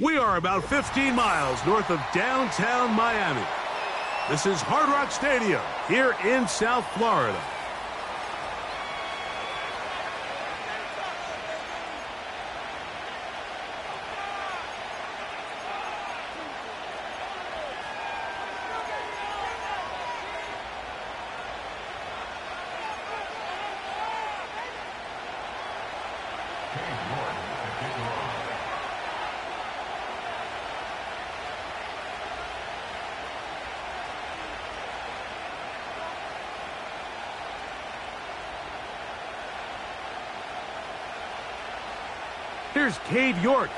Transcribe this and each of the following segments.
We are about 15 miles north of downtown Miami. This is Hard Rock Stadium here in South Florida. Here's Cade York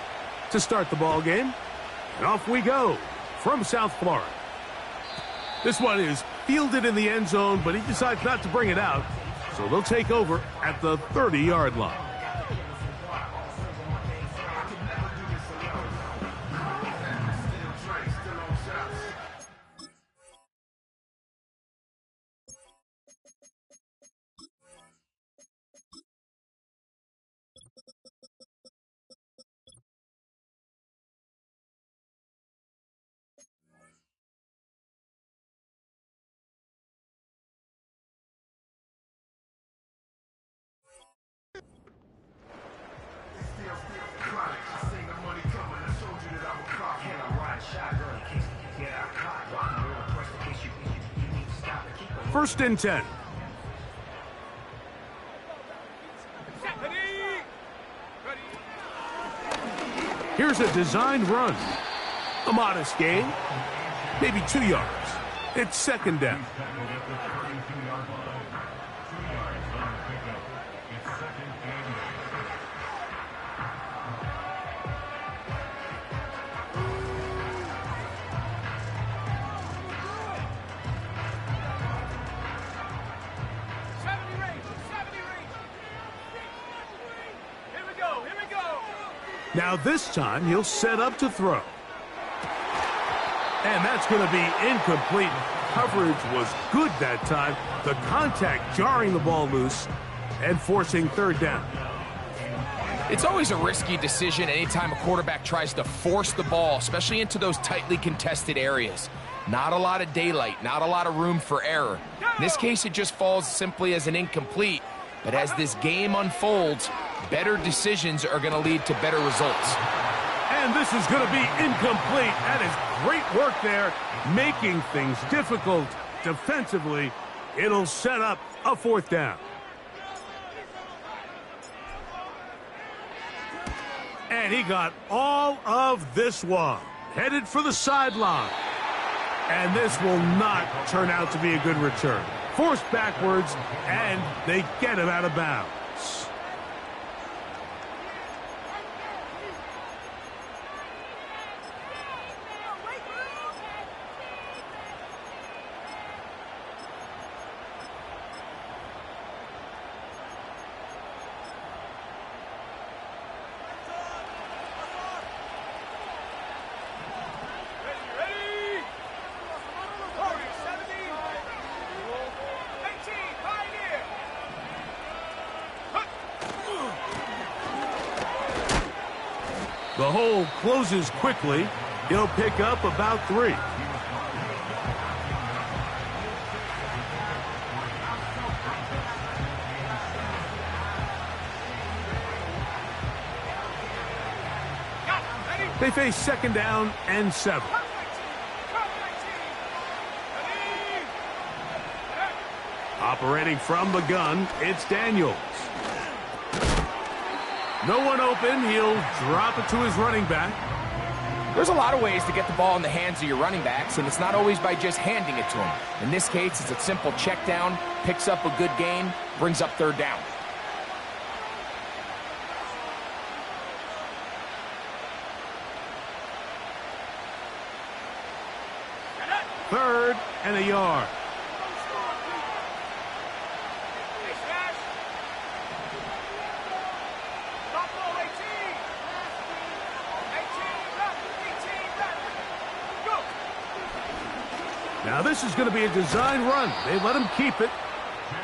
to start the ball game. And off we go from South Florida. This one is fielded in the end zone, but he decides not to bring it out. So they'll take over at the 30-yard line. First and 10. Here's a designed run. A modest gain, maybe 2 yards. It's second down. Now this time, he'll set up to throw. And that's going to be incomplete. Coverage was good that time. The contact jarring the ball loose and forcing third down. It's always a risky decision anytime a quarterback tries to force the ball, especially into those tightly contested areas. Not a lot of daylight, not a lot of room for error. In this case, it just falls simply as an incomplete. But as this game unfolds, better decisions are going to lead to better results. And this is going to be incomplete. That is great work there, making things difficult defensively. It'll set up a fourth down. And he got all of this one. Headed for the sideline. And this will not turn out to be a good return. Forced backwards, and they get him out of bounds. The hole closes quickly. He'll pick up about 3. They face second down and 7. Operating from the gun, it's Daniels. No one open. He'll drop it to his running back. There's a lot of ways to get the ball in the hands of your running backs, and it's not always by just handing it to them. In this case, it's a simple check down, picks up a good gain, brings up third down. Third and a yard. Now this is going to be a design run. They let him keep it.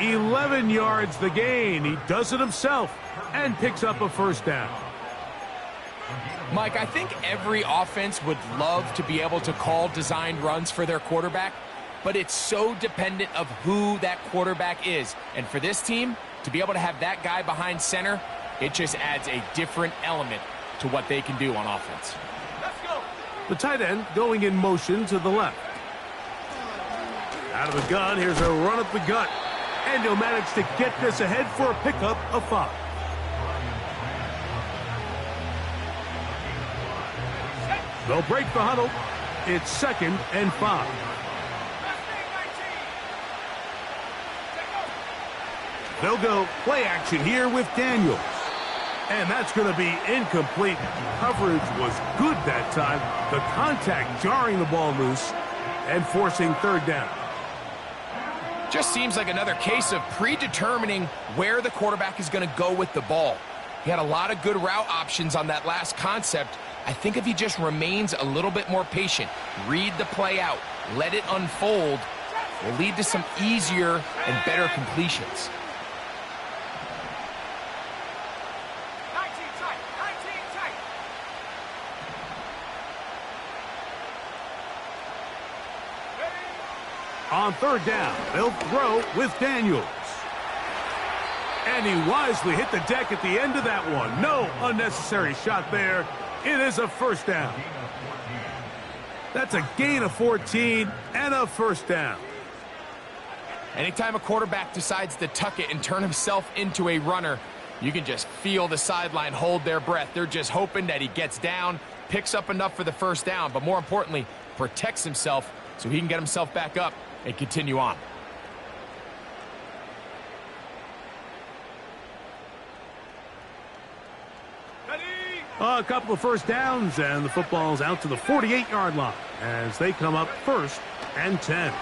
11 yards the gain. He does it himself and picks up a first down. Mike, I think every offense would love to be able to call designed runs for their quarterback, but it's so dependent of who that quarterback is. And for this team, to be able to have that guy behind center, it just adds a different element to what they can do on offense. Let's go. The tight end going in motion to the left. Out of the gun, here's a run up the gut. And he'll manage to get this ahead for a pickup of 5. They'll break the huddle. It's 2nd and 5. They'll go play action here with Daniels. And that's going to be incomplete. Coverage was good that time. The contact jarring the ball loose and forcing 3rd down. Just seems like another case of predetermining where the quarterback is going to go with the ball. He had a lot of good route options on that last concept. I think if he just remains a little bit more patient, read the play out, let it unfold, will lead to some easier and better completions. On 3rd down, they'll throw with Daniels. And he wisely hit the deck at the end of that one. No unnecessary shot there. It is a 1st down. That's a gain of 14 and a 1st down. Anytime a quarterback decides to tuck it and turn himself into a runner, you can just feel the sideline hold their breath. They're just hoping that he gets down, picks up enough for the 1st down, but more importantly, protects himself so he can get himself back up and continue on. A couple of 1st downs, and the football's out to the 48-yard line as they come up 1st and 10.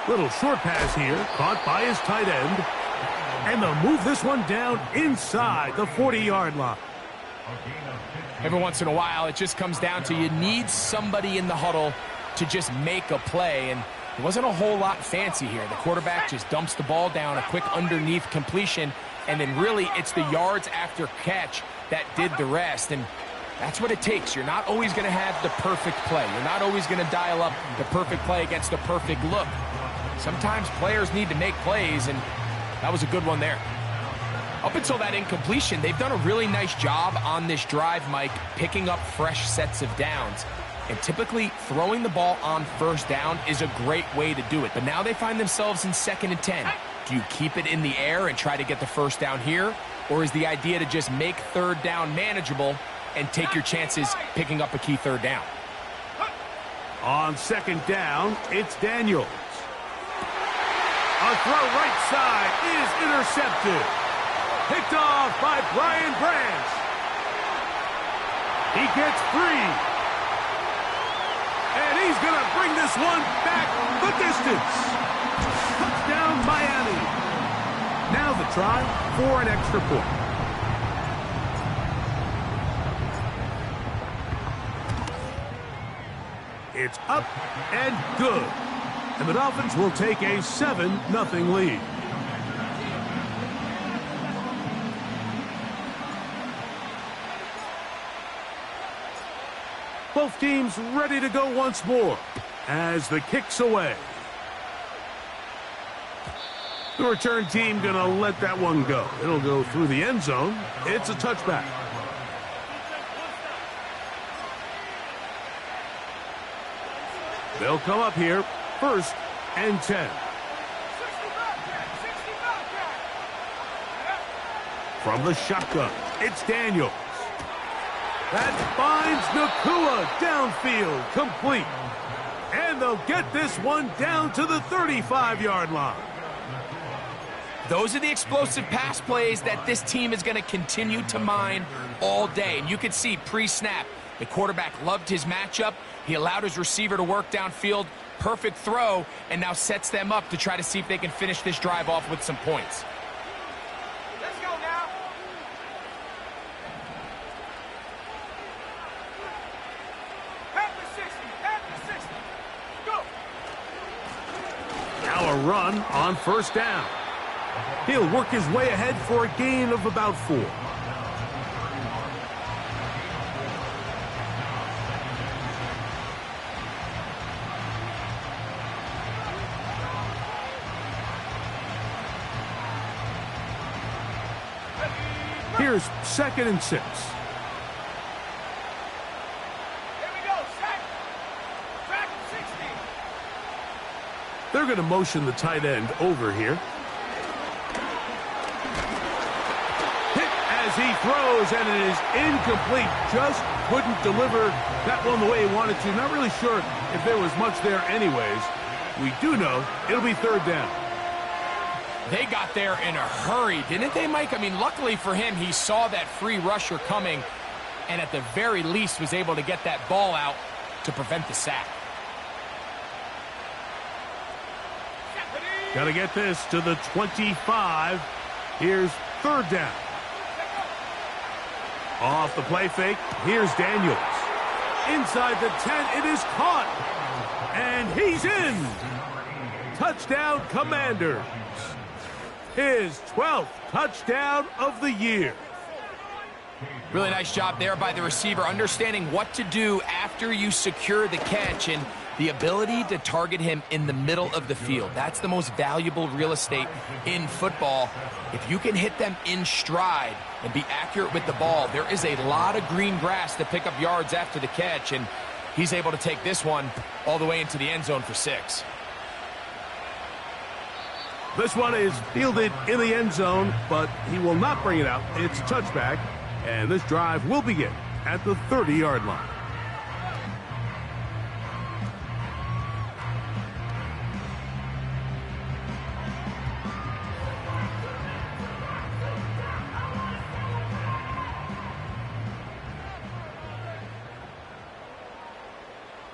Little short pass here, caught by his tight end. And they'll move this one down inside the 40-yard line. Every once in a while, it just comes down to you need somebody in the huddle to just make a play, and it wasn't a whole lot fancy here. The quarterback just dumps the ball down, a quick underneath completion, and then really it's the yards after catch that did the rest, and that's what it takes. You're not always going to have the perfect play. You're not always going to dial up the perfect play against the perfect look. Sometimes players need to make plays, and that was a good one there. Up until that incompletion, they've done a really nice job on this drive, Mike, picking up fresh sets of downs. And typically, throwing the ball on 1st down is a great way to do it. But now they find themselves in 2nd and 10. Do you keep it in the air and try to get the 1st down here? Or is the idea to just make 3rd down manageable and take your chances picking up a key 3rd down? On 2nd down, it's Daniels. A throw right side is intercepted. Picked off by Brian Branch. He gets 3. And he's going to bring this one back the distance. Touchdown, Miami. Now the try for an extra point. It's up and good. And the Dolphins will take a 7-0 lead. Both teams ready to go once more as the kick's away. The return team going to let that one go. It'll go through the end zone. It's a touchback. They'll come up here 1st and 10. From the shotgun, it's Daniels. That finds Nakua downfield, complete. And they'll get this one down to the 35-yard line. Those are the explosive pass plays that this team is going to continue to mine all day. And you can see pre-snap, the quarterback loved his matchup. He allowed his receiver to work downfield. Perfect throw, and now sets them up to try to see if they can finish this drive off with some points. Let's go now. Go. Now a run on 1st down. He'll work his way ahead for a gain of about 4. Here's 2nd and 6. Here we go. Sack 60. They're going to motion the tight end over here. Hit as he throws, and it is incomplete. Just couldn't deliver that one the way he wanted to. Not really sure if there was much there anyways. We do know it'll be 3rd down. They got there in a hurry, didn't they, Mike? I mean, luckily for him, he saw that free rusher coming and at the very least was able to get that ball out to prevent the sack. Got to get this to the 25. Here's 3rd down. Off the play fake, here's Daniels. Inside the 10, it is caught. And he's in. Touchdown, Commanders. His 12th touchdown of the year. Really nice job there by the receiver, understanding what to do after you secure the catch and the ability to target him in the middle of the field. That's the most valuable real estate in football. If you can hit them in stride and be accurate with the ball, there is a lot of green grass to pick up yards after the catch, and he's able to take this one all the way into the end zone for 6. This one is fielded in the end zone, but he will not bring it out. It's a touchback, and this drive will begin at the 30-yard line.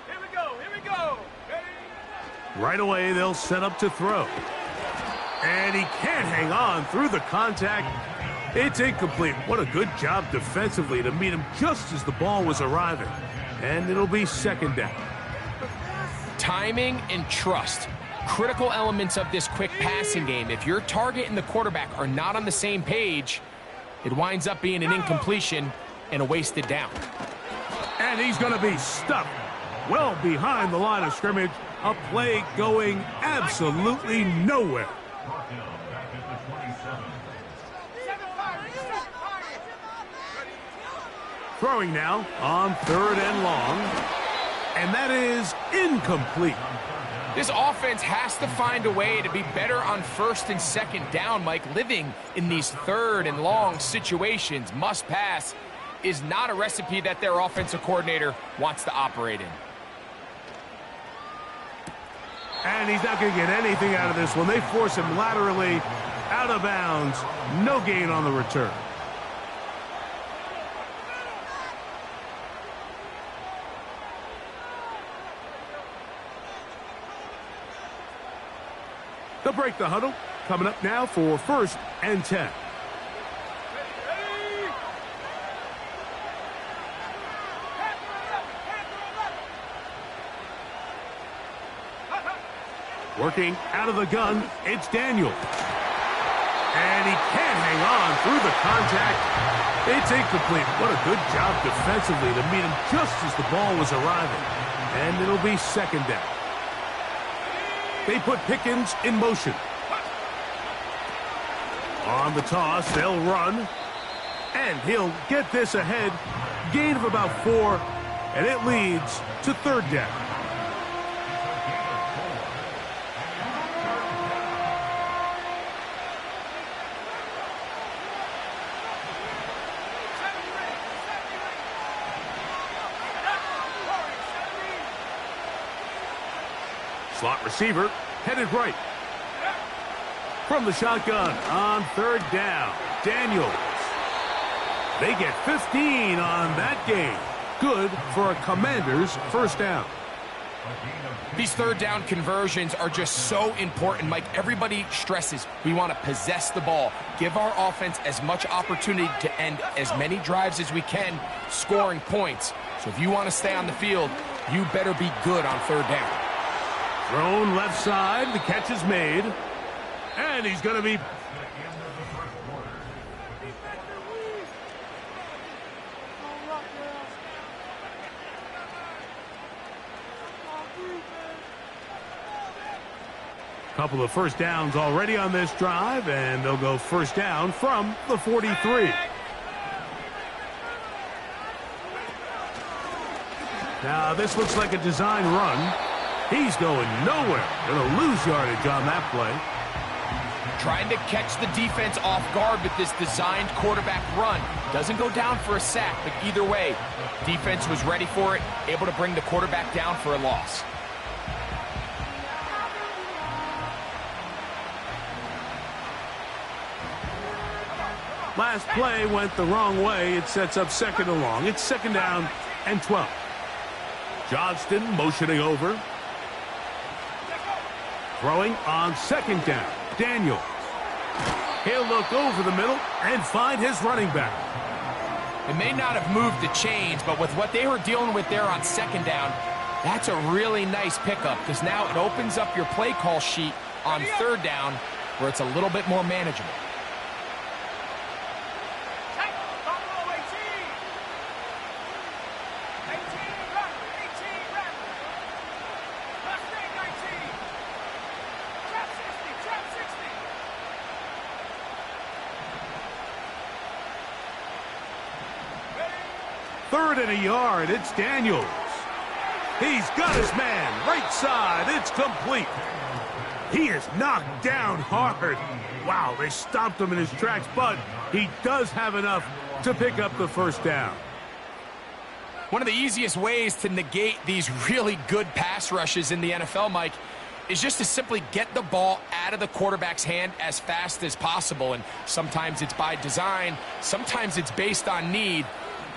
Here we go. Ready? Right away, they'll set up to throw. And he can't hang on through the contact. It's incomplete. What a good job defensively to meet him just as the ball was arriving. And it'll be 2nd down. Timing and trust, critical elements of this quick passing game. If your target and the quarterback are not on the same page, it winds up being an incompletion and a wasted down. And he's going to be stuck well behind the line of scrimmage. A play going absolutely nowhere. Throwing now on 3rd and long. And that is incomplete. This offense has to find a way to be better on 1st and 2nd down, Mike. Living in these 3rd and long situations, must pass, is not a recipe that their offensive coordinator wants to operate in. And he's not going to get anything out of this one. They force him laterally out of bounds. No gain on the return. They'll break the huddle. Coming up now for 1st and 10. Working out of the gun, it's Daniel. And he can't hang on through the contact. It's incomplete. What a good job defensively to meet him just as the ball was arriving. And it'll be 2nd down. They put Pickens in motion. On the toss, they'll run. And he'll get this ahead. Gain of about 4. And it leads to 3rd down. Slot receiver headed right. From the shotgun on 3rd down, Daniels. They get 15 on that game. Good for a Commanders 1st down. These 3rd down conversions are just so important, Mike. Everybody stresses we want to possess the ball, give our offense as much opportunity to end as many drives as we can, scoring points. So if you want to stay on the field, you better be good on 3rd down. Thrown left side, the catch is made. And he's going to be... Couple of first downs already on this drive, and they'll go first down from the 43. Now, this looks like a design run. He's going nowhere. Going to lose yardage on that play. Trying to catch the defense off guard with this designed quarterback run. Doesn't go down for a sack, but either way, defense was ready for it, able to bring the quarterback down for a loss. Last play went the wrong way. It sets up second and long. It's second down and 12. Johnston motioning over. Throwing on second down. Daniel. He'll look over the middle and find his running back. It may not have moved the chains, but with what they were dealing with there on second down, that's a really nice pickup because now it opens up your play call sheet on third down where it's a little bit more manageable. Third and a yard. It's Daniels. He's got his man. Right side. It's complete. He is knocked down hard. Wow, they stopped him in his tracks, but he does have enough to pick up the first down. One of the easiest ways to negate these really good pass rushes in the NFL, Mike, is just to simply get the ball out of the quarterback's hand as fast as possible. And sometimes it's by design, sometimes it's based on need.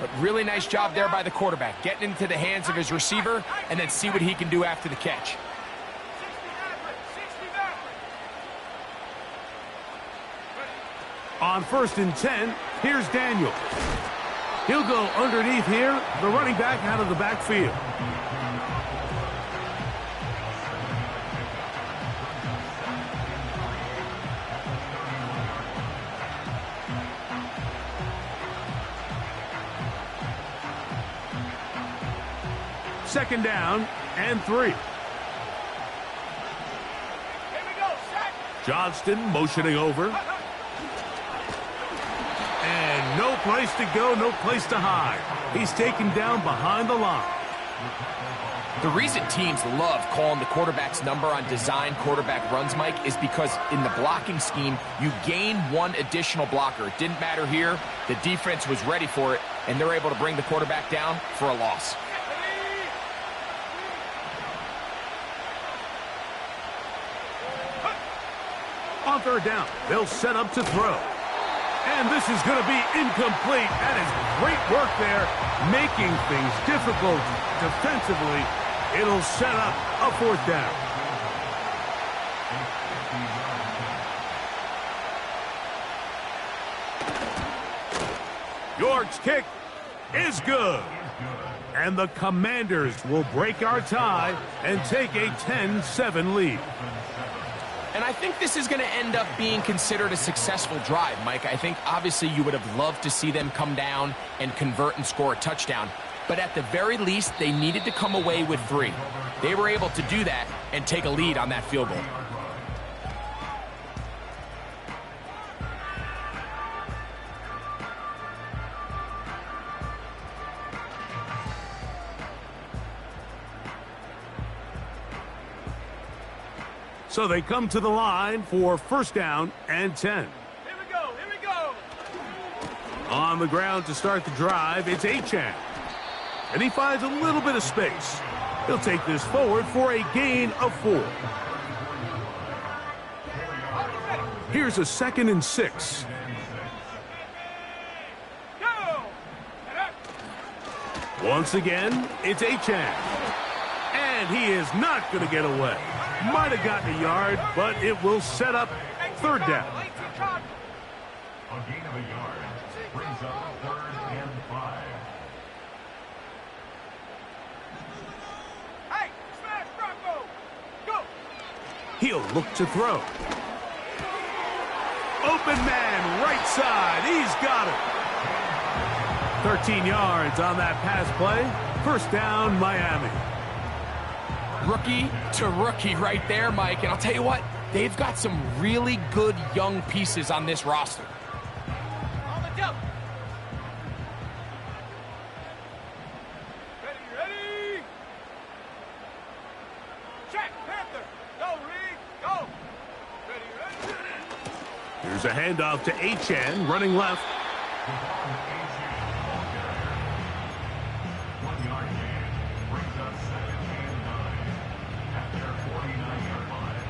But really nice job there by the quarterback, getting into the hands of his receiver and then see what he can do after the catch. On first and 10, here's Daniel. He'll go underneath here, the running back out of the backfield. Second down and 3. Johnston motioning over. And no place to go, no place to hide. He's taken down behind the line. The reason teams love calling the quarterback's number on design quarterback runs, Mike, is because in the blocking scheme, you gain one additional blocker. It didn't matter here. The defense was ready for it, and they're able to bring the quarterback down for a loss. On third down, they'll set up to throw. And this is going to be incomplete. That is great work there, making things difficult defensively. It'll set up a fourth down. York's kick is good. And the Commanders will break our tie and take a 10-7 lead. And I think this is going to end up being considered a successful drive, Mike. I think obviously you would have loved to see them come down and convert and score a touchdown. But at the very least, they needed to come away with 3. They were able to do that and take a lead on that field goal. So they come to the line for first down and 10. Here we go, here we go. On the ground to start the drive, it's Achane. And he finds a little bit of space. He'll take this forward for a gain of 4. Here's a second and 6. Go! Once again, it's Achane. And he is not going to get away. Might have gotten a yard, but it will set up third down. A gain of a yard brings up 3rd and 5. Hey, smash Bronco! Go! He'll look to throw. Open man, right side. He's got it. 13 yards on that pass play. First down, Miami. Rookie to rookie right there, Mike. And I'll tell you what, they've got some really good young pieces on this roster. On the jump. Ready. Check, Panther. Go, Reed. Go. Ready. Here's a handoff to Achane, running left. 1 yard gain brings up 2nd and 9 at their 49-yard line.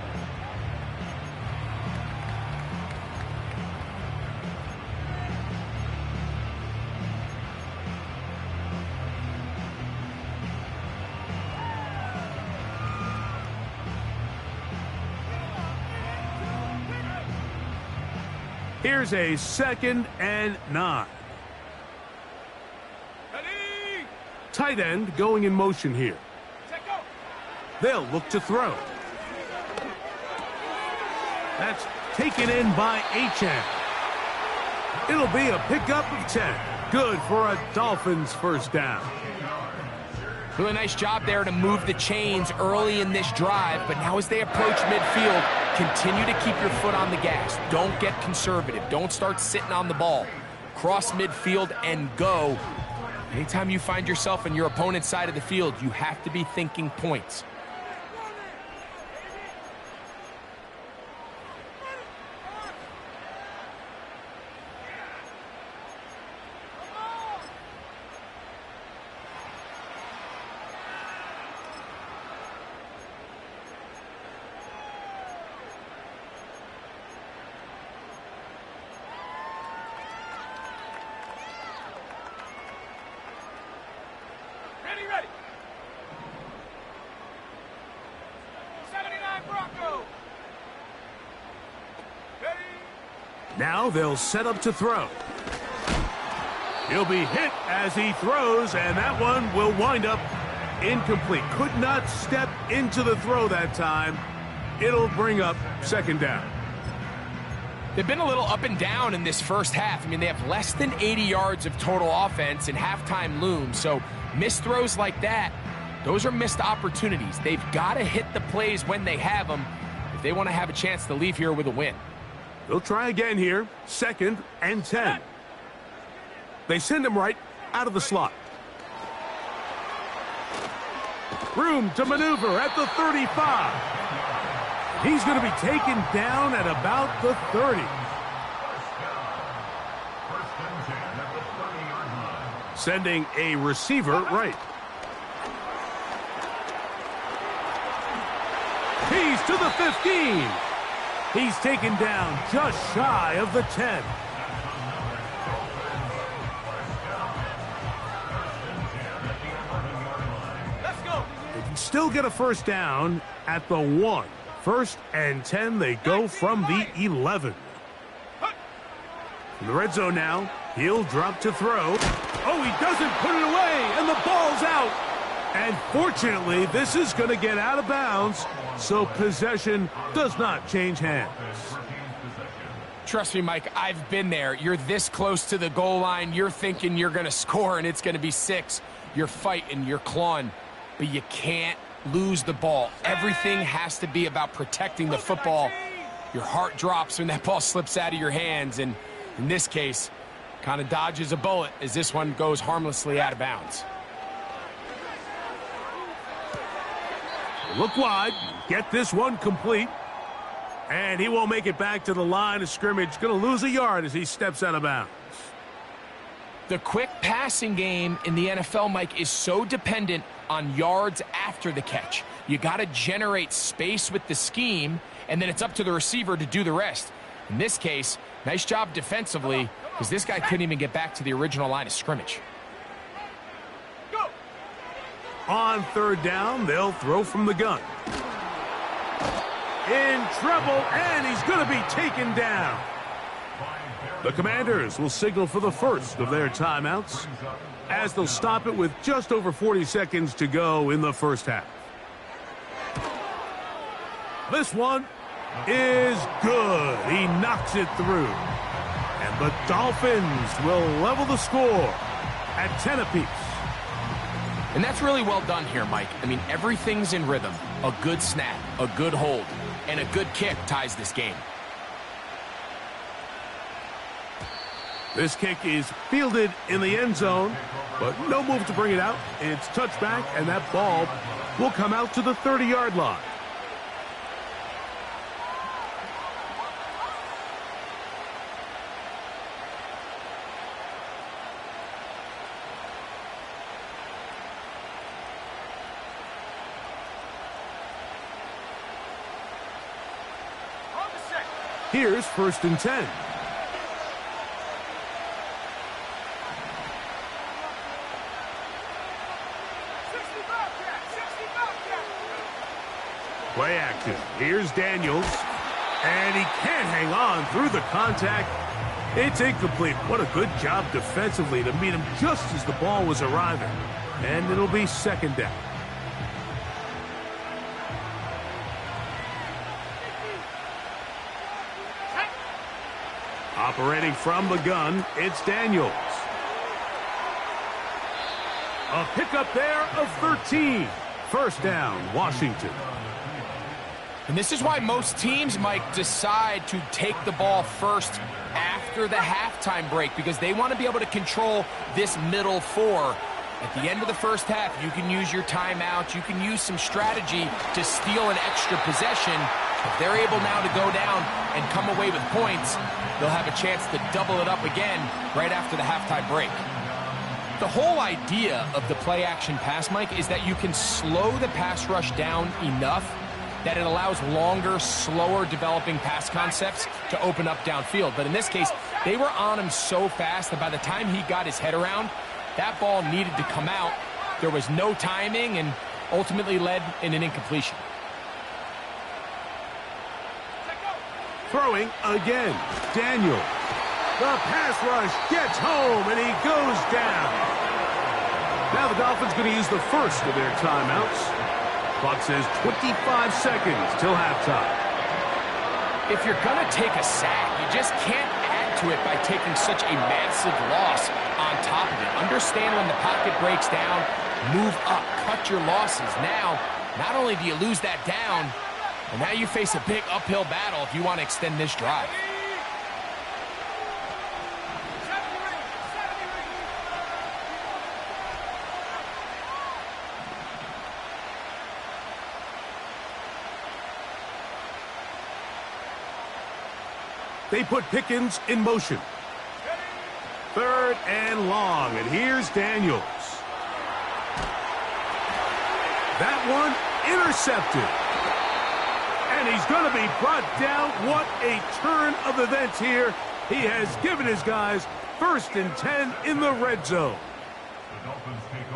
Here's a 2nd and 9. Ready. Tight end going in motion here. Set, go. They'll look to throw. That's taken in by Achane. It'll be a pickup of 10. Good for a Dolphins first down. Really nice job there to move the chains early in this drive, but now as they approach midfield, continue to keep your foot on the gas. Don't get conservative. Don't start sitting on the ball. Cross midfield and go. Anytime you find yourself on your opponent's side of the field, you have to be thinking points. Ready. 79 Bronco. Ready. Now they'll set up to throw. He'll be hit as he throws, and that one will wind up incomplete. Could not step into the throw that time. It'll bring up 2nd down. They've been a little up and down in this first half. I mean, they have less than 80 yards of total offense and halftime looms. So missed throws like that, those are missed opportunities. They've got to hit the plays when they have them if they want to have a chance to leave here with a win. They'll try again here. 2nd and 10. They send him right out of the slot. Room to maneuver at the 35. He's going to be taken down at about the 30. Sending a receiver right. He's to the 15. He's taken down just shy of the 10. Let's go. They can still get a first down at the 1. 1st and 10, they go from the 11. In the red zone now, he'll drop to throw. Oh, he doesn't put it away, and the ball's out. And fortunately, this is going to get out of bounds, so possession does not change hands. Trust me, Mike, I've been there. You're this close to the goal line. You're thinking you're going to score, and it's going to be 6. You're fighting, you're clawing, but you can't lose the ball. Everything has to be about protecting the football. Your heart drops when that ball slips out of your hands, and in this case, kind of dodges a bullet as this one goes harmlessly out of bounds. Look wide, get this one complete, and he won't make it back to the line of scrimmage. Going to lose a yard as he steps out of bounds. The quick passing game in the NFL, Mike, is so dependent on yards after the catch. You got to generate space with the scheme, and then it's up to the receiver to do the rest. In this case, nice job defensively, because this guy couldn't even get back to the original line of scrimmage. Go. On 3rd down, they'll throw from the gun. In trouble, and he's going to be taken down. The Commanders will signal for the first of their timeouts as they'll stop it with just over 40 seconds to go in the first half. This one is good. He knocks it through. And the Dolphins will level the score at 10 apiece. And that's really well done here, Mike. I mean, everything's in rhythm. A good snap, a good hold. and a good kick ties this game. This kick is fielded in the end zone, but no move to bring it out. It's touchback, and that ball will come out to the 30-yard line. Here's 1st and 10. Play action. Here's Daniels. And he can't hang on through the contact. It's incomplete. What a good job defensively to meet him just as the ball was arriving. And it'll be 2nd down. Operating from the gun, it's Daniels. A pickup there of 13. 1st down, Washington. And this is why most teams, Mike, decide to take the ball first after the halftime break, because they want to be able to control this middle 4. At the end of the first half, you can use your timeout. You can use some strategy to steal an extra possession. If they're able now to go down and come away with points, they'll have a chance to double it up again right after the halftime break. The whole idea of the play-action pass, Mike, is that you can slow the pass rush down enough that it allows longer, slower developing pass concepts to open up downfield. But in this case, they were on him so fast that by the time he got his head around, that ball needed to come out. There was no timing and ultimately led in an incompletion. Throwing again, Daniel. The pass rush gets home, and he goes down. Now the Dolphins going to use the first of their timeouts. Clock says 25 seconds till halftime. If you're going to take a sack, you just can't add to it by taking such a massive loss on top of it. Understand when the pocket breaks down, move up, cut your losses. Now, not only do you lose that down, but now you face a big uphill battle if you want to extend this drive. They put Pickens in motion. 3rd and long, and here's Daniels. That one intercepted. And he's going to be brought down. What a turn of events here. He has given his guys 1st and 10 in the red zone.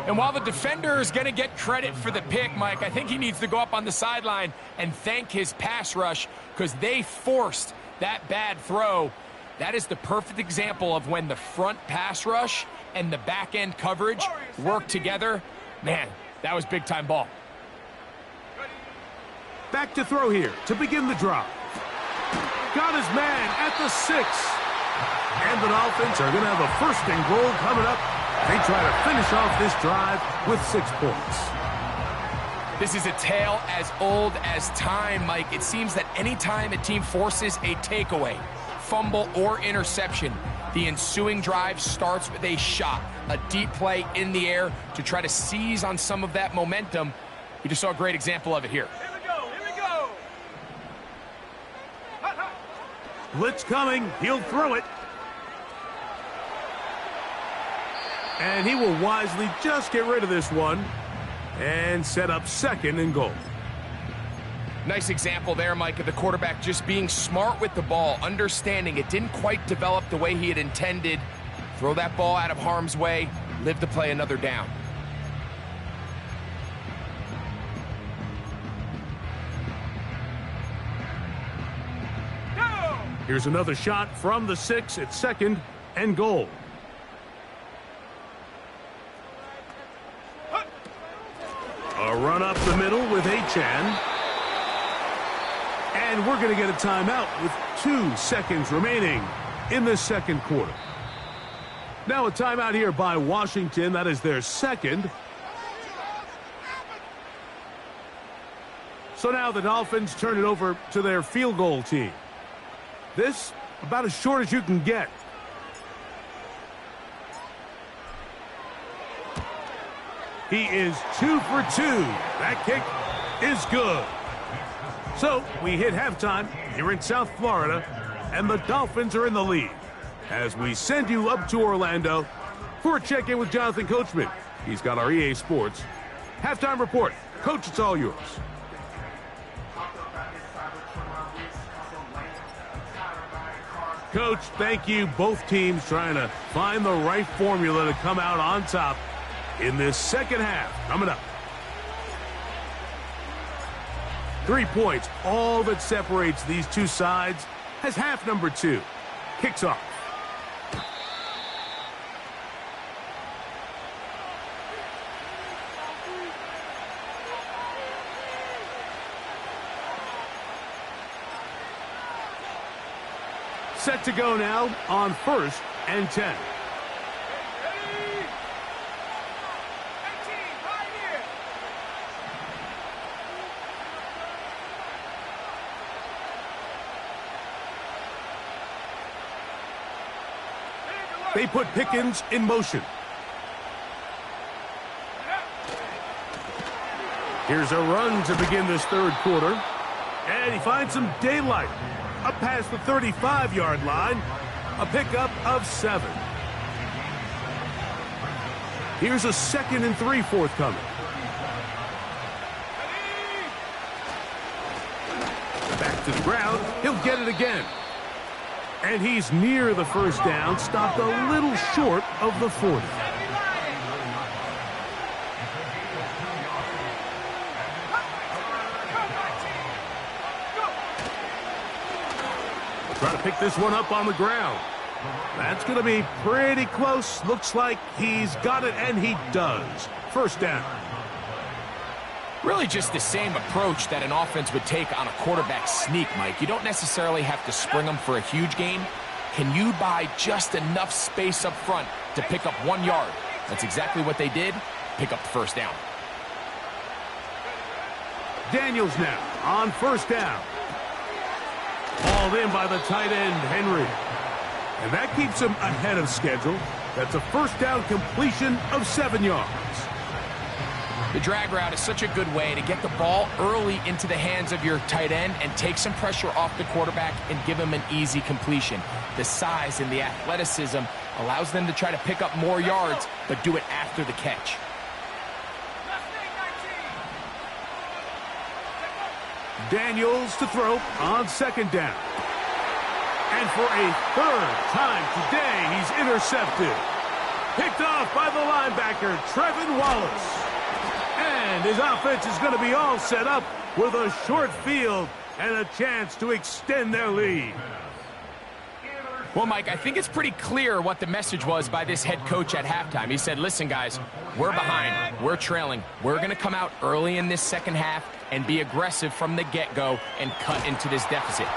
And while the defender is going to get credit for the pick, Mike, I think he needs to go up on the sideline and thank his pass rush because they forced that bad throw. That is the perfect example of when the front pass rush and the back end coverage work together. Man, that was big time ball. Back to throw here to begin the drive. Got his man at the 6. And the Dolphins are going to have a 1st and goal coming up. They try to finish off this drive with 6 points. This is a tale as old as time, Mike. It seems that anytime a team forces a takeaway, fumble, or interception, the ensuing drive starts with a shot, a deep play in the air to try to seize on some of that momentum. We just saw a great example of it here. Here we go, here we go. Hot, hot. Blitz coming. He'll throw it. And he will wisely just get rid of this one and set up 2nd and goal. Nice example there, Mike, of the quarterback just being smart with the ball, understanding it didn't quite develop the way he had intended. Throw that ball out of harm's way, live to play another down. Go! Here's another shot from the 6 at 2nd and goal. A run up the middle with Achan. And we're going to get a timeout with 2 seconds remaining in the 2nd quarter. Now a timeout here by Washington. That is their 2nd. So now the Dolphins turn it over to their field goal team. This, about as short as you can get. He is 2 for 2. That kick is good. So we hit halftime here in South Florida, and the Dolphins are in the lead. As we send you up to Orlando for a check-in with Jonathan Coachman. He's got our EA Sports halftime report. Coach, it's all yours. Coach, thank you. Both teams trying to find the right formula to come out on top in this second half. Coming up. 3 points, all that separates these two sides, as half number 2 kicks off. Set to go now on 1st and 10. They put Pickens in motion. Here's a run to begin this third quarter. And he finds some daylight. Up past the 35-yard line. A pickup of 7. Here's a 2nd and 3 forthcoming. Back to the ground. He'll get it again. And he's near the first down, stopped a little short of the 40. Trying to pick this one up on the ground. That's going to be pretty close. Looks like he's got it, and he does. First down. Really just the same approach that an offense would take on a quarterback sneak, Mike. You don't necessarily have to spring them for a huge gain. Can you buy just enough space up front to pick up 1 yard? That's exactly what they did. Pick up the first down. Daniels now on first down. Hauled in by the tight end, Henry. And that keeps him ahead of schedule. That's a first down completion of 7 yards. The drag route is such a good way to get the ball early into the hands of your tight end and take some pressure off the quarterback and give him an easy completion. The size and the athleticism allows them to try to pick up more yards, but do it after the catch. Daniels to throw on 2nd down. And for a 3rd time today, he's intercepted. Picked off by the linebacker, Trevin Wallace. And his offense is going to be all set up with a short field and a chance to extend their lead. Well, Mike, I think it's pretty clear what the message was by this head coach at halftime. He said, listen, guys, we're behind. We're trailing. We're going to come out early in this second half and be aggressive from the get-go and cut into this deficit.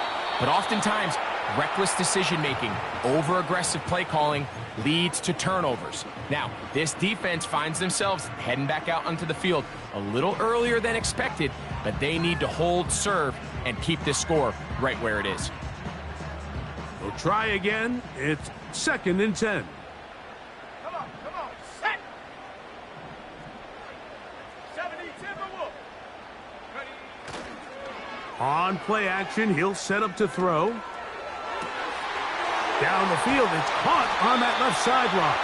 But oftentimes, reckless decision-making, over-aggressive play calling leads to turnovers. Now, this defense finds themselves heading back out onto the field a little earlier than expected, but they need to hold serve and keep this score right where it is. We'll try again. It's 2nd and 10. Come on, set. 70 Timberwolf. Ready. On play action, he'll set up to throw. Down the field, it's caught on that left sideline.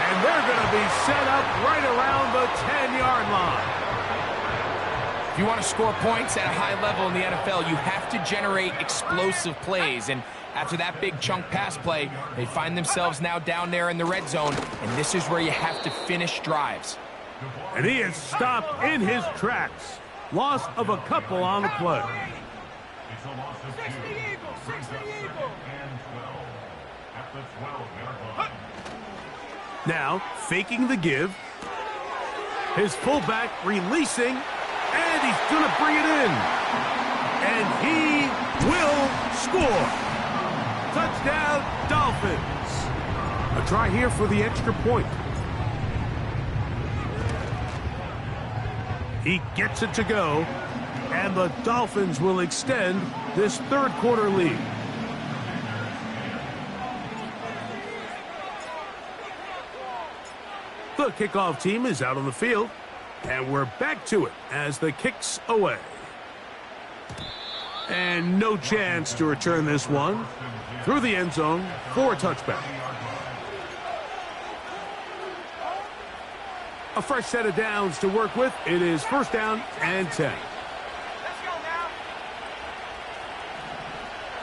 And they're going to be set up right around the 10-yard line. If you want to score points at a high level in the NFL, you have to generate explosive plays. And after that big chunk pass play, they find themselves now down there in the red zone. And this is where you have to finish drives. And he is stopped in his tracks. Loss of a couple on the play. It's a loss of 2. 60 Eagles, 60 Eagles. And 12 at the 12-yard line. Now, faking the give. His fullback releasing. And he's going to bring it in. And he will score. Touchdown, Dolphins. A try here for the extra point. He gets it to go. And the Dolphins will extend this third quarter lead. The kickoff team is out on the field, and we're back to it as the kick's away. And no chance to return this one through the end zone for a touchback. A fresh set of downs to work with. It is first down and 10. Let's go now.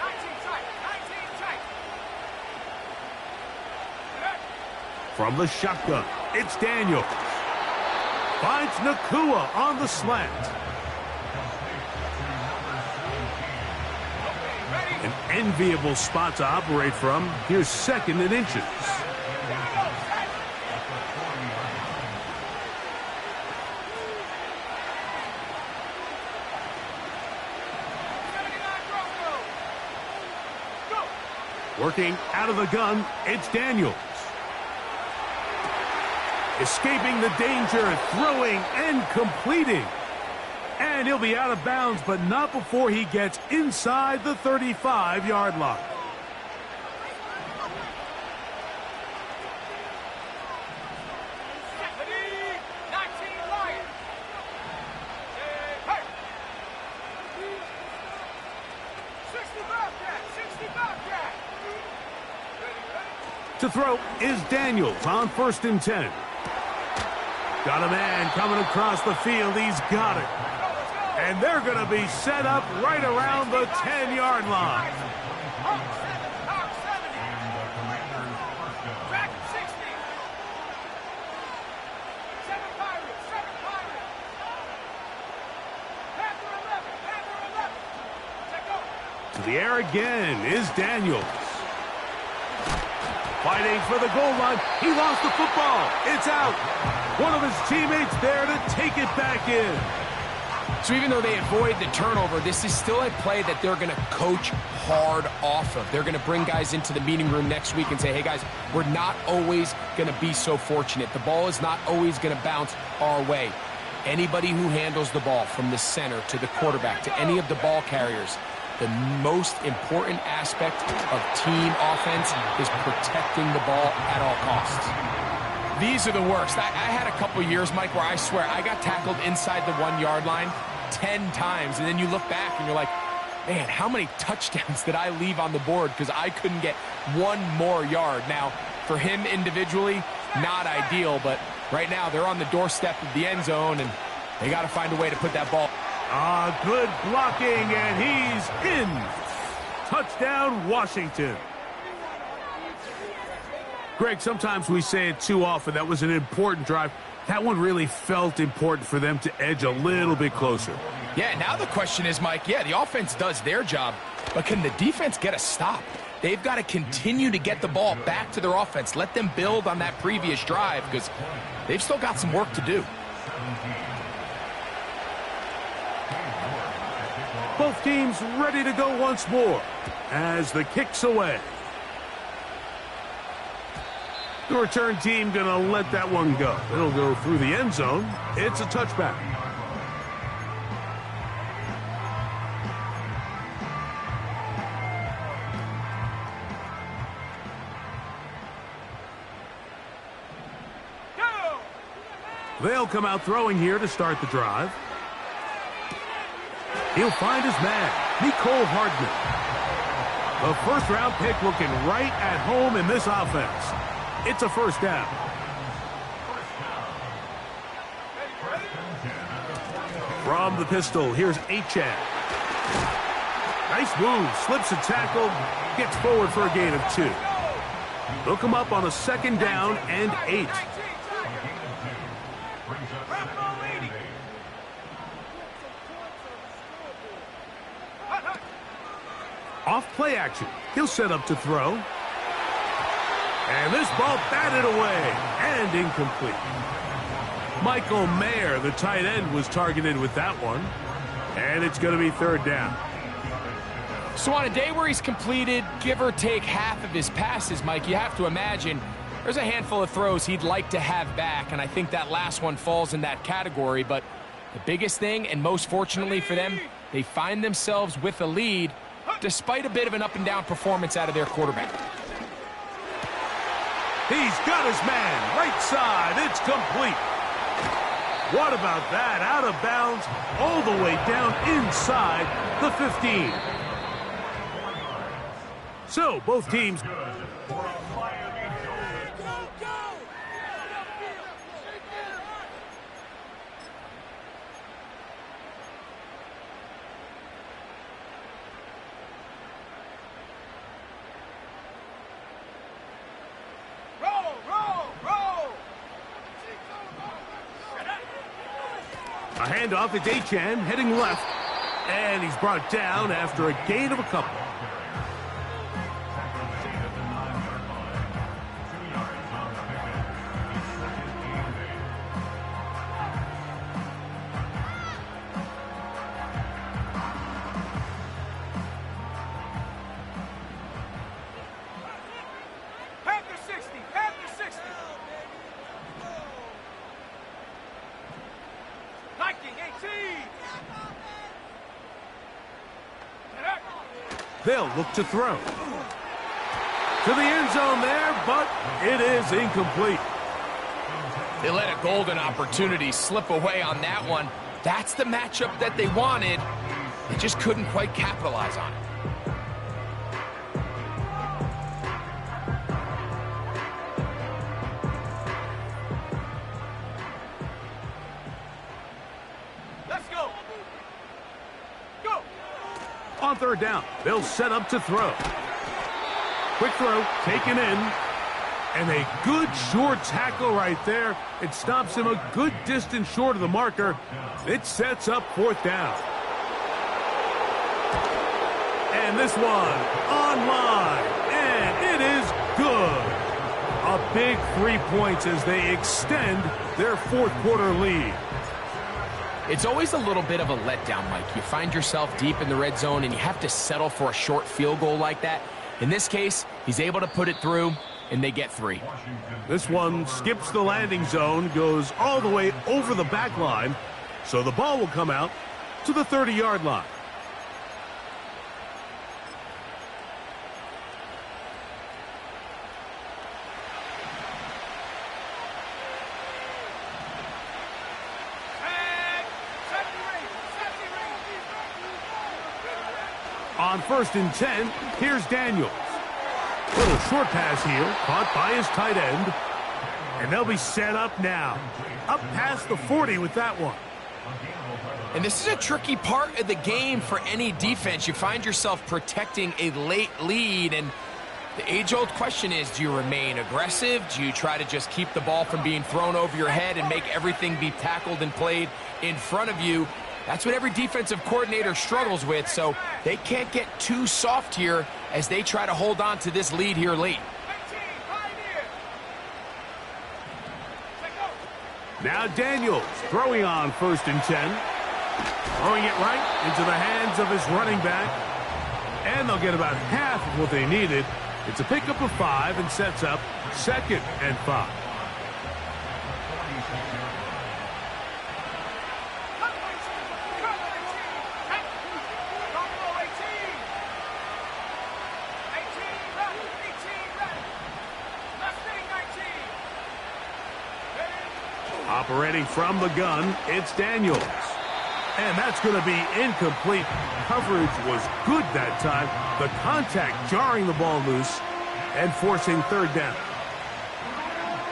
19 tight. 19 tight. From the shotgun, it's Daniels. Finds Nakua on the slant. An enviable spot to operate from. Here's second and inches. Working out of the gun, it's Daniels. Escaping the danger, throwing and completing. And he'll be out of bounds, but not before he gets inside the 35-yard line. To throw is Daniels on first and 10. Got a man coming across the field. He's got it. And they're going to be set up right around the 10-yard line. To the air again is Daniels. Fighting for the goal line. He lost the football. It's out. One of his teammates there to take it back in. So even though they avoid the turnover, this is still a play that they're going to coach hard off of. They're going to bring guys into the meeting room next week and say, hey, guys, we're not always going to be so fortunate. The ball is not always going to bounce our way. Anybody who handles the ball from the center to the quarterback to any of the ball carriers, the most important aspect of team offense is protecting the ball at all costs. These are the worst. I had a couple years, Mike, where I swear I got tackled inside the 1-yard line 10 times, and then you look back and you're like, man, how many touchdowns did I leave on the board because I couldn't get one more yard? Now, for him individually, not ideal, but right now they're on the doorstep of the end zone, and they got to find a way to put that ball. Good blocking, and he's in. Touchdown, Washington. Greg, sometimes we say it too often. That was an important drive. That one really felt important for them to edge a little bit closer. Yeah, now the question is, Mike, yeah, the offense does their job, but can the defense get a stop? They've got to continue to get the ball back to their offense. Let them build on that previous drive because they've still got some work to do. Both teams ready to go once more as the kick's away. The return team going to let that one go. It'll go through the end zone. It's a touchback. Go! They'll come out throwing here to start the drive. He'll find his man, Nicole Hardman. The first-round pick looking right at home in this offense. It's a first down. From the pistol, here's Achad. Nice move, slips a tackle, gets forward for a gain of 2. They'll come up on a second down and 8. Off play action. He'll set up to throw. And this ball batted away and incomplete. Michael Mayer, the tight end, was targeted with that one. And it's going to be third down. So on a day where he's completed, give or take half of his passes, Mike, you have to imagine there's a handful of throws he'd like to have back, and I think that last one falls in that category, but The biggest thing, and most fortunately for them, they find themselves with a lead despite a bit of an up-and-down performance out of their quarterback. He's got his man, right side, it's complete. What about that? Out of bounds, all the way down inside the 15. So, both teams... A handoff, it's Achan heading left, and he's brought down after a gain of a couple. Panther 60, Panther 60. Viking 18. They'll look to throw. To the end zone there, but it is incomplete. They let a golden opportunity slip away on that one. That's the matchup that they wanted. They just couldn't quite capitalize on it. Let's go. Go. On third down, they'll set up to throw. Quick throw, taken in. And a good short tackle right there. It stops him a good distance short of the marker. It sets up fourth down. And this one online. And it is good. A big 3 points as they extend their fourth quarter lead. It's always a little bit of a letdown, Mike. You find yourself deep in the red zone and you have to settle for a short field goal like that. In this case, he's able to put it through, and they get 3. This one skips the landing zone, goes all the way over the back line, so the ball will come out to the 30-yard line. On 1st and 10, here's Daniels. Little short pass here, caught by his tight end. And they'll be set up now. Up past the 40 with that one. And this is a tricky part of the game for any defense. You find yourself protecting a late lead, and the age-old question is, do you remain aggressive? Do you try to just keep the ball from being thrown over your head and make everything be tackled and played in front of you? That's what every defensive coordinator struggles with, so they can't get too soft here as they try to hold on to this lead here late. Now Daniels throwing on 1st and 10. Throwing it right into the hands of his running back. And they'll get about half of what they needed. It's a pickup of 5 and sets up 2nd and 5. Operating from the gun, it's Daniels. And that's going to be incomplete. Coverage was good that time. The contact jarring the ball loose and forcing 3rd down.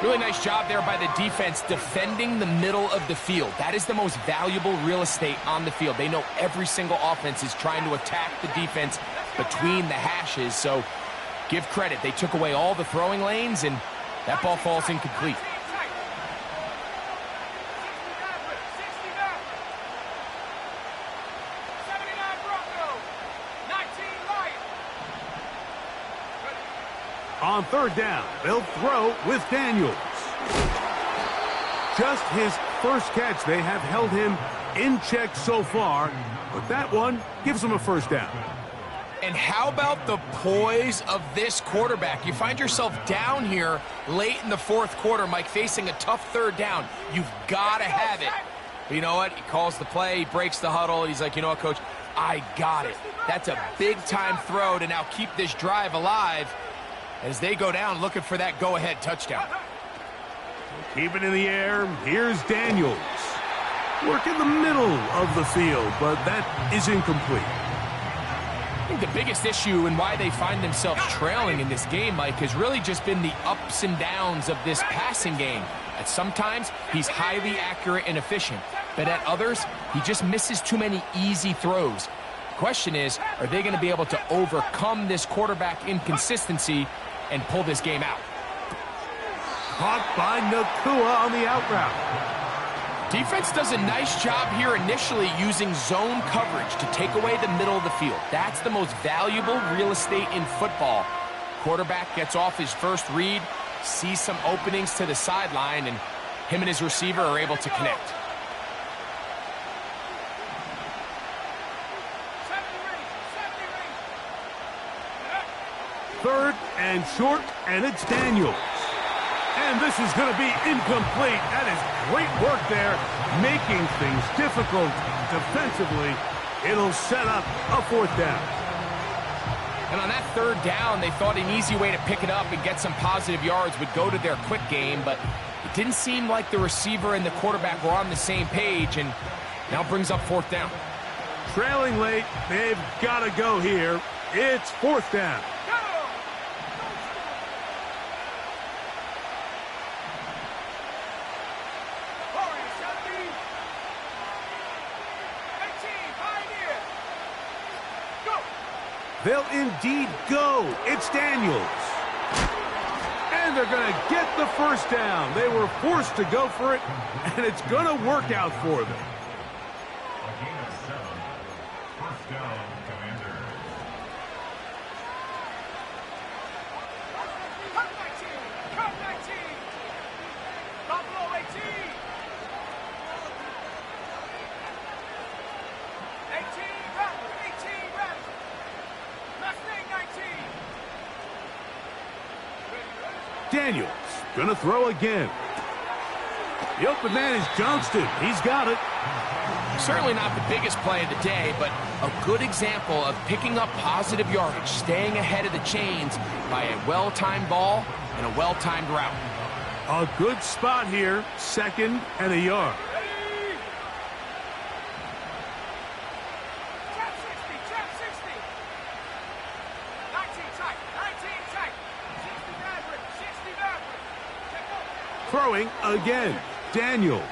Really nice job there by the defense defending the middle of the field. That is the most valuable real estate on the field. They know every single offense is trying to attack the defense between the hashes. So give credit. They took away all the throwing lanes, and that ball falls incomplete. On 3rd down, they'll throw with Daniels. Just his first catch. They have held him in check so far, but that one gives him a 1st down. And how about the poise of this quarterback? You find yourself down here late in the 4th quarter, Mike, facing a tough 3rd down. You've got to have it. But you know what? He calls the play, he breaks the huddle. He's like, you know what, Coach? I got it. That's a big-time throw to now keep this drive alive as they go down looking for that go-ahead touchdown. Keep it in the air. Here's Daniels. Work in the middle of the field, but that is incomplete. I think the biggest issue and why they find themselves trailing in this game, Mike, has really just been the ups and downs of this passing game. At sometimes, he's highly accurate and efficient, but at others, he just misses too many easy throws. The question is, are they going to be able to overcome this quarterback inconsistency and pull this game out? Caught by Nakua on the out route. Defense does a nice job here initially using zone coverage to take away the middle of the field. That's the most valuable real estate in football. Quarterback gets off his first read, sees some openings to the sideline, and him and his receiver are able to connect. Third and short, and it's Daniels. And this is going to be incomplete. That is great work there, making things difficult defensively. It'll set up a fourth down. And on that third down, they thought an easy way to pick it up and get some positive yards would go to their quick game, but it didn't seem like the receiver and the quarterback were on the same page, and now brings up fourth down. Trailing late, they've got to go here. It's fourth down. They'll indeed go. It's Daniels. And they're going to get the first down. They were forced to go for it, and it's going to work out for them. A gain of 7. First down, Commanders. Cut 19. Buffalo 18. 18 Raptors. Mustang 19. Daniels going to throw again. The open man is Johnston. He's got it. Certainly not the biggest play of the day, but a good example of picking up positive yardage, staying ahead of the chains by a well-timed ball and a well-timed route. A good spot here, second and a yard. Trap 60. 19 tight. 60 Maverick. Throwing again. Daniels.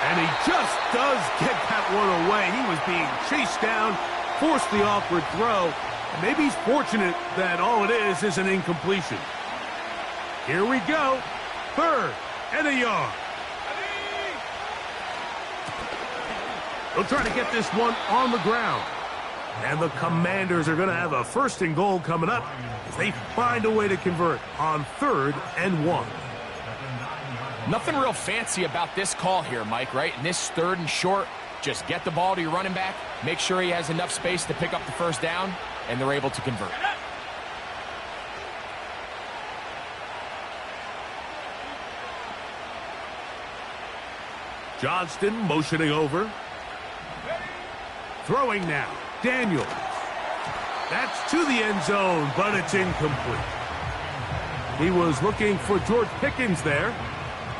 And he just does get that one away. He was being chased down, forced the awkward throw. And maybe he's fortunate that all it is an incompletion. Here we go. Third and a yard. They'll try to get this one on the ground. And the Commanders are going to have a first and goal coming up as they find a way to convert on 3rd and 1. Nothing real fancy about this call here, Mike, right? In this 3rd and short, just get the ball to your running back, make sure he has enough space to pick up the first down, and they're able to convert. Johnston motioning over. Throwing now. Daniels. That's to the end zone, but it's incomplete. He was looking for George Pickens there,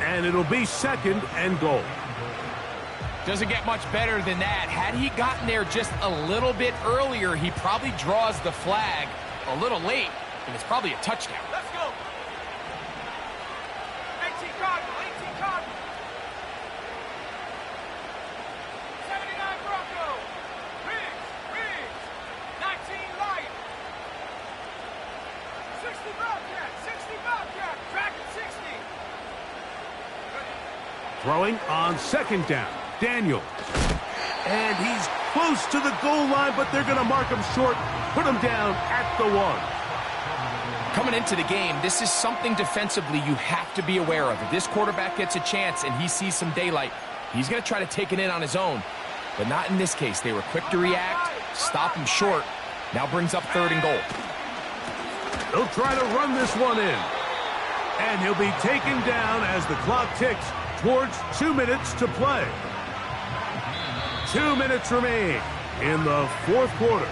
and it'll be 2nd and goal. Doesn't get much better than that. Had he gotten there just a little bit earlier, he probably draws the flag a little late, and it's probably a touchdown. Let's go. 18 Cardinal. 79 Bronco. Riggs. 19 Lion. 60 Bobcat. Track at 60. Throwing on 2nd down. Daniels. And he's close to the goal line, but they're going to mark him short, put him down at the 1. Coming into the game, this is something defensively you have to be aware of. If this quarterback gets a chance and he sees some daylight, he's going to try to take it in on his own. But not in this case. They were quick to react, stop him short. Now brings up 3rd and goal. They'll try to run this one in. And he'll be taken down as the clock ticks towards 2 minutes to play. 2 minutes remain in the fourth quarter.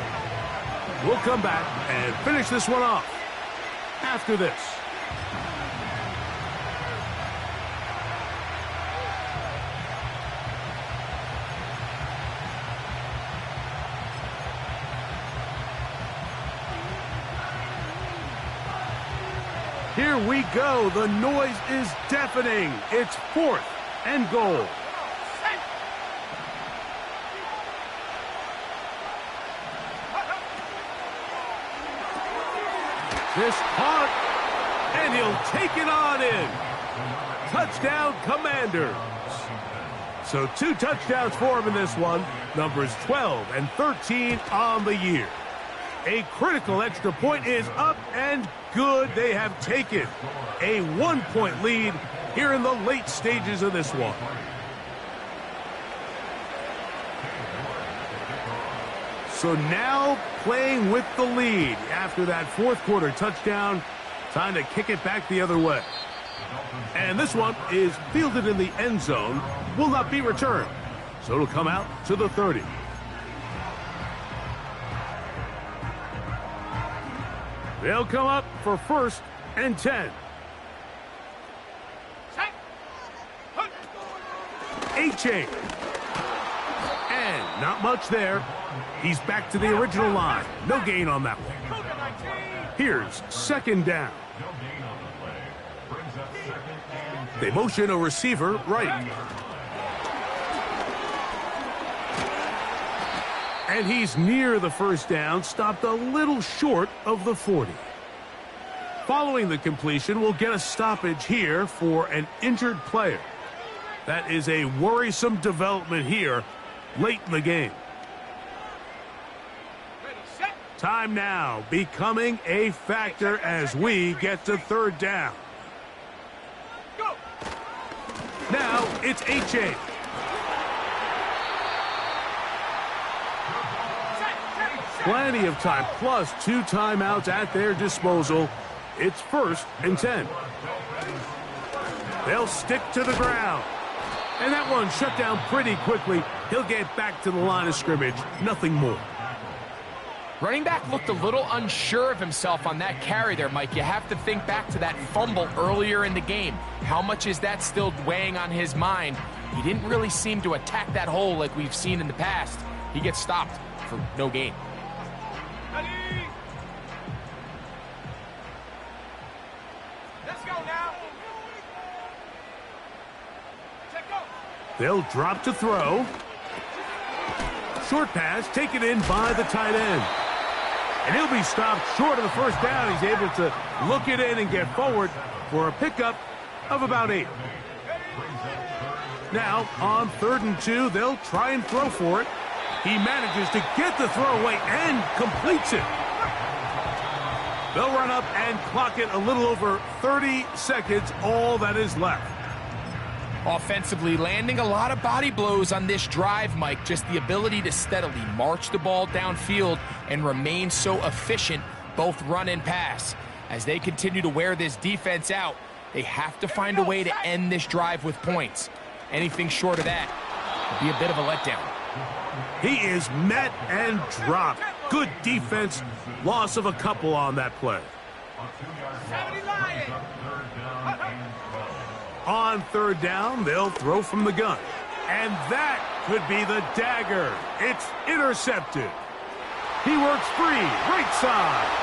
We'll come back and finish this one off after this. Here we go. The noise is deafening. It's 4th and goal. This caught, and he'll take it on in. Touchdown, Commanders. So 2 touchdowns for him in this one. Numbers 12 and 13 on the year. A critical extra point is up and good. They have taken a 1-point lead here in the late stages of this one. So now playing with the lead after that fourth quarter touchdown. Time to kick it back the other way. And this one is fielded in the end zone. Will not be returned. So it'll come out to the 30. They'll come up for 1st and 10. H.A. And not much there. He's back to the original line. No gain on that one. Here's 2nd down. They motion a receiver right. And he's near the 1st down, stopped a little short of the 40. Following the completion, we'll get a stoppage here for an injured player. That is a worrisome development here late in the game. Time now becoming a factor as we get to 3rd down. Now it's H.A. Plenty of time, plus 2 timeouts at their disposal. It's 1st and 10. They'll stick to the ground. And that one shut down pretty quickly. He'll get back to the line of scrimmage. Nothing more. Running back looked a little unsure of himself on that carry there, Mike. You have to think back to that fumble earlier in the game. How much is that still weighing on his mind? He didn't really seem to attack that hole like we've seen in the past. He gets stopped for no gain. Let's go now. They'll drop to throw. Short pass taken in by the tight end. And he'll be stopped short of the 1st down. He's able to look it in and get forward for a pickup of about 8. Now, on 3rd and 2, they'll try and throw for it. He manages to get the throw away and completes it. They'll run up and clock it a little over 30 seconds, all that is left. Offensively, landing a lot of body blows on this drive, Mike. Just the ability to steadily march the ball downfield and remain so efficient, both run and pass. As they continue to wear this defense out, they have to find a way to end this drive with points. Anything short of that would be a bit of a letdown. He is met and dropped. Good defense. Loss of a couple on that play. On 3rd down, they'll throw from the gun. And that could be the dagger. It's intercepted. He works free, right side.